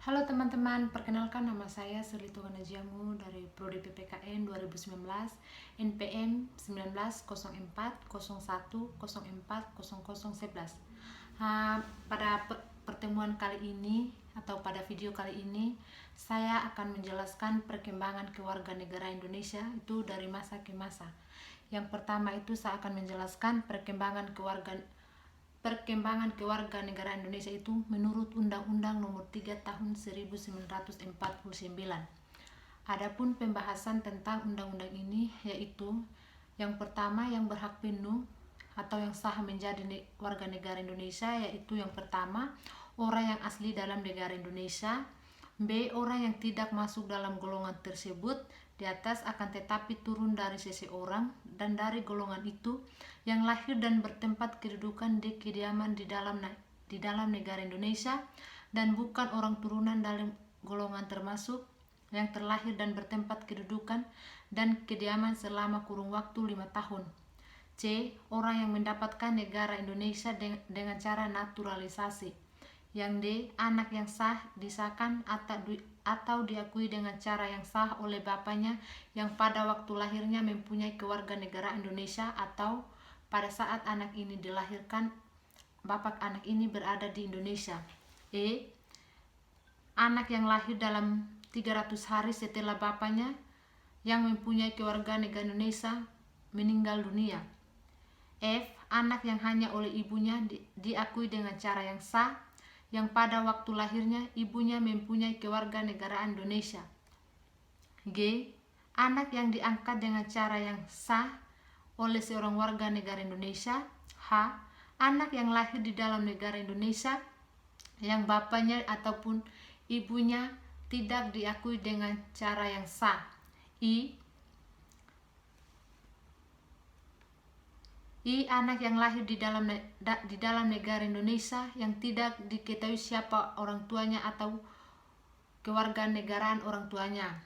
Halo teman-teman, perkenalkan nama saya Selito Wanajiamu dari Prodi PPKN 2019 NPM 190401040011. Pada pertemuan kali ini atau pada video kali ini saya akan menjelaskan perkembangan kewarganegaraan Indonesia itu dari masa ke masa. Yang pertama itu saya akan menjelaskan perkembangan kewarganegaraan Indonesia itu menurut Undang-Undang Nomor 3 Tahun 1949. Adapun pembahasan tentang undang-undang ini yaitu yang pertama, yang berhak penuh atau yang sah menjadi warga negara Indonesia, yaitu yang pertama orang yang asli dalam negara Indonesia. B. Orang yang tidak masuk dalam golongan tersebut di atas akan tetapi turun dari seseorang dan dari golongan itu yang lahir dan bertempat kedudukan di kediaman di dalam negara Indonesia dan bukan orang turunan dalam golongan termasuk yang terlahir dan bertempat kedudukan dan kediaman selama kurun waktu 5 tahun. C. Orang yang mendapatkan negara Indonesia dengan cara naturalisasi. Yang D. Anak yang sah disahkan atau diakui dengan cara yang sah oleh bapaknya yang pada waktu lahirnya mempunyai kewarganegaraan Indonesia atau pada saat anak ini dilahirkan bapak anak ini berada di Indonesia. E. Anak yang lahir dalam 300 hari setelah bapaknya yang mempunyai kewarganegaraan Indonesia meninggal dunia. F. Anak yang hanya oleh ibunya diakui dengan cara yang sah yang pada waktu lahirnya ibunya mempunyai kewarganegaraan Indonesia. G. Anak yang diangkat dengan cara yang sah oleh seorang warga negara Indonesia. H. Anak yang lahir di dalam negara Indonesia yang bapaknya ataupun ibunya tidak diakui dengan cara yang sah. I. Anak yang lahir di dalam negara Indonesia yang tidak diketahui siapa orang tuanya atau kewarganegaraan orang tuanya.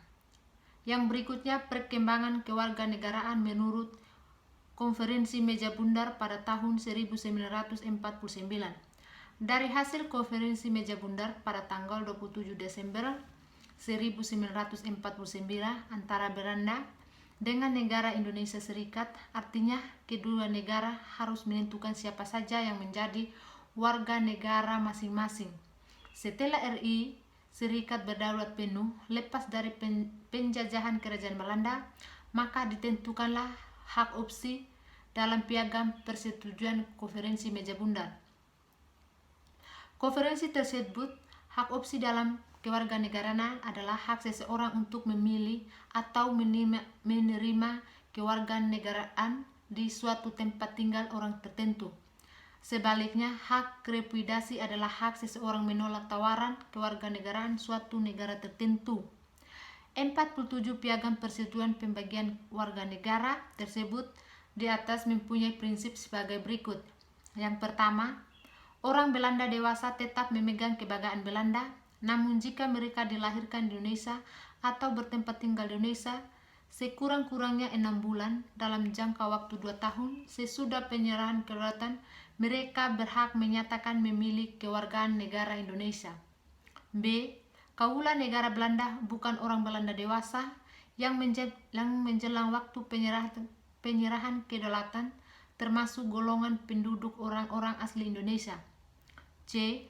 Yang berikutnya perkembangan kewarganegaraan menurut Konferensi Meja Bundar pada tahun 1949. Dari hasil Konferensi Meja Bundar pada tanggal 27 Desember 1949 antara Belanda dengan negara Indonesia Serikat, artinya kedua negara harus menentukan siapa saja yang menjadi warga negara masing-masing. Setelah RI Serikat berdaulat penuh lepas dari penjajahan kerajaan Belanda, maka ditentukanlah hak opsi dalam piagam persetujuan Konferensi Meja Bundar. Konferensi tersebut, hak opsi dalam kewarganegaraan adalah hak seseorang untuk memilih atau menerima kewarganegaraan di suatu tempat tinggal orang tertentu. Sebaliknya, hak repudiasi adalah hak seseorang menolak tawaran kewarganegaraan suatu negara tertentu. 47 piagam persetujuan pembagian warga negara tersebut di atas mempunyai prinsip sebagai berikut. Yang pertama, orang Belanda dewasa tetap memegang kebanggaan Belanda, namun jika mereka dilahirkan di Indonesia atau bertempat tinggal di Indonesia sekurang-kurangnya 6 bulan dalam jangka waktu 2 tahun sesudah penyerahan kedaulatan, mereka berhak menyatakan memilih kewargaan negara Indonesia. B. Kaula negara Belanda bukan orang Belanda dewasa yang menjelang waktu penyerahan kedaulatan termasuk golongan penduduk orang-orang asli Indonesia. C.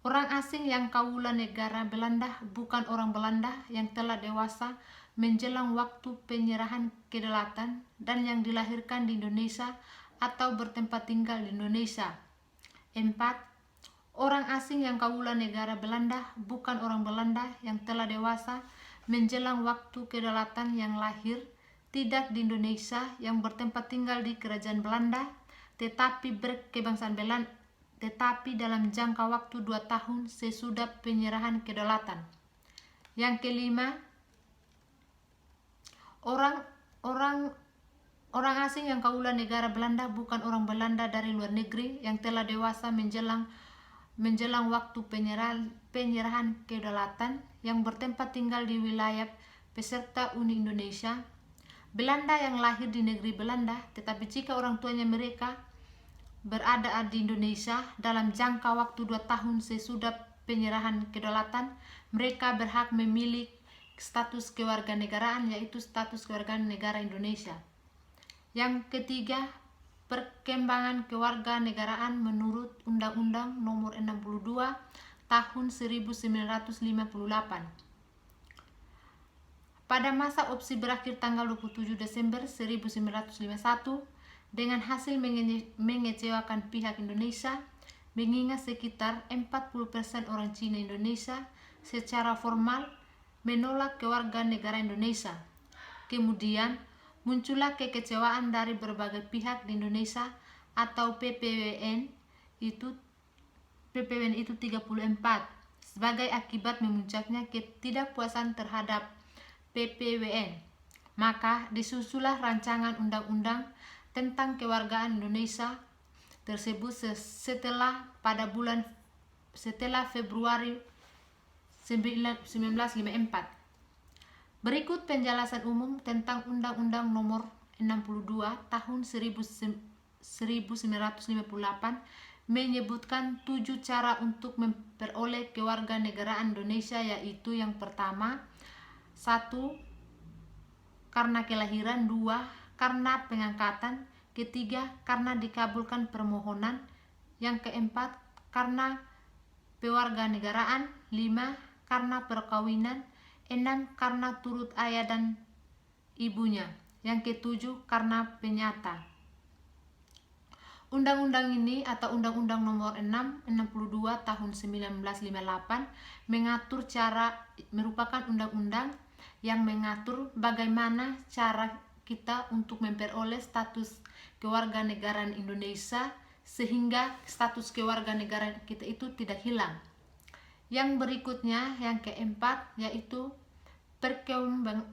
Orang asing yang kaula negara Belanda bukan orang Belanda yang telah dewasa menjelang waktu penyerahan kedaulatan dan yang dilahirkan di Indonesia atau bertempat tinggal di Indonesia. 4. Orang asing yang kaula negara Belanda bukan orang Belanda yang telah dewasa menjelang waktu kedaulatan yang lahir tidak di Indonesia yang bertempat tinggal di kerajaan Belanda tetapi berkebangsaan Belanda tetapi dalam jangka waktu 2 tahun sesudah penyerahan kedaulatan. Yang kelima, orang asing yang kaula negara Belanda bukan orang Belanda dari luar negeri yang telah dewasa menjelang waktu penyerahan kedaulatan yang bertempat tinggal di wilayah peserta Uni Indonesia. Belanda yang lahir di negeri Belanda, tetapi jika orang tuanya mereka berada di Indonesia dalam jangka waktu 2 tahun sesudah penyerahan kedaulatan, mereka berhak memilih status kewarganegaraan, yaitu status kewarganegara Indonesia. Yang ketiga, perkembangan kewarganegaraan menurut Undang-Undang Nomor 62 Tahun 1958. Pada masa opsi berakhir tanggal 27 Desember 1951 dengan hasil mengecewakan pihak Indonesia, mengingat sekitar 40% orang Cina Indonesia secara formal menolak kewarganegaraan Indonesia. Kemudian muncullah kekecewaan dari berbagai pihak di Indonesia atau PPWN itu 34 sebagai akibat memuncaknya ketidakpuasan terhadap PPWN. Maka disusulah rancangan undang-undang tentang kewargaan Indonesia tersebut setelah Februari 1954. Berikut penjelasan umum tentang Undang-Undang Nomor 62 Tahun 1958 menyebutkan 7 cara untuk memperoleh kewarganegaraan Indonesia, yaitu yang pertama, 1. Karena kelahiran, 2. Karena pengangkatan, ketiga, karena dikabulkan permohonan, yang keempat, karena kewarganegaraan, 5. Karena perkawinan, 6. Karena turut ayah dan ibunya, yang ketujuh, karena penyata. Undang-undang ini atau Undang-Undang Nomor 62 Tahun 1958 merupakan undang-undang yang mengatur bagaimana cara kita untuk memperoleh status kewarganegaraan Indonesia sehingga status kewarganegaraan kita itu tidak hilang. Yang berikutnya, yang keempat, yaitu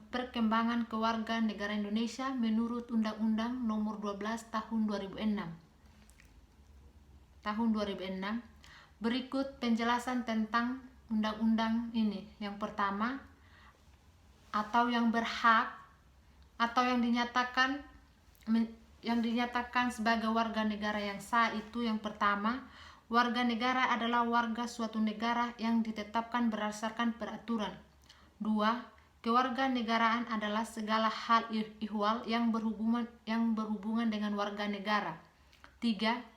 perkembangan kewarganegaraan Indonesia menurut Undang-Undang Nomor 12 Tahun 2006. Berikut penjelasan tentang undang-undang ini. Yang pertama, atau yang berhak atau yang dinyatakan sebagai warga negara yang sah itu, yang pertama, warga negara adalah warga suatu negara yang ditetapkan berdasarkan peraturan. 2. Kewarganegaraan adalah segala hal ihwal yang berhubungan dengan warga negara. 3.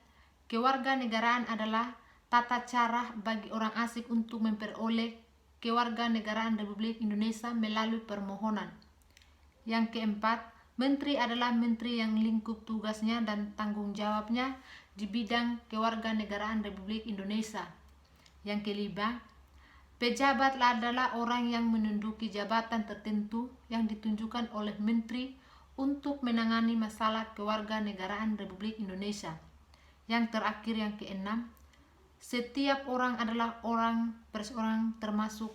Kewarganegaraan adalah tata cara bagi orang asing untuk memperoleh kewarganegaraan Republik Indonesia melalui permohonan. Yang keempat, menteri adalah menteri yang lingkup tugasnya dan tanggung jawabnya di bidang kewarganegaraan Republik Indonesia. Yang kelima, pejabat adalah orang yang menduduki jabatan tertentu yang ditunjukkan oleh menteri untuk menangani masalah kewarganegaraan Republik Indonesia. Yang terakhir, yang keenam, setiap orang adalah orang perseorang termasuk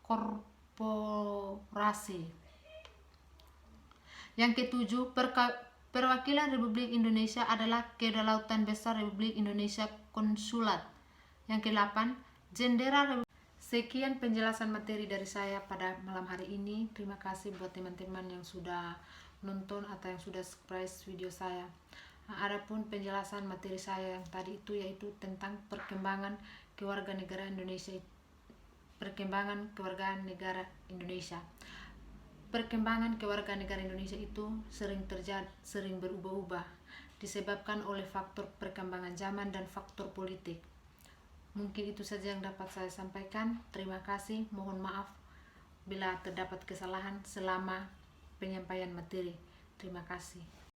korporasi. Yang ketujuh, perwakilan Republik Indonesia adalah Kedaulatan Besar Republik Indonesia Konsulat. Yang kedelapan, Jenderal. Sekian penjelasan materi dari saya pada malam hari ini. Terima kasih buat teman-teman yang sudah nonton atau yang sudah subscribe video saya. Adapun penjelasan materi saya yang tadi itu yaitu tentang perkembangan kewarganegaraan Indonesia. Perkembangan kewarganegaraan Indonesia. Perkembangan kewarganegaraan Indonesia itu sering berubah-ubah disebabkan oleh faktor perkembangan zaman dan faktor politik. Mungkin itu saja yang dapat saya sampaikan. Terima kasih. Mohon maaf bila terdapat kesalahan selama penyampaian materi. Terima kasih.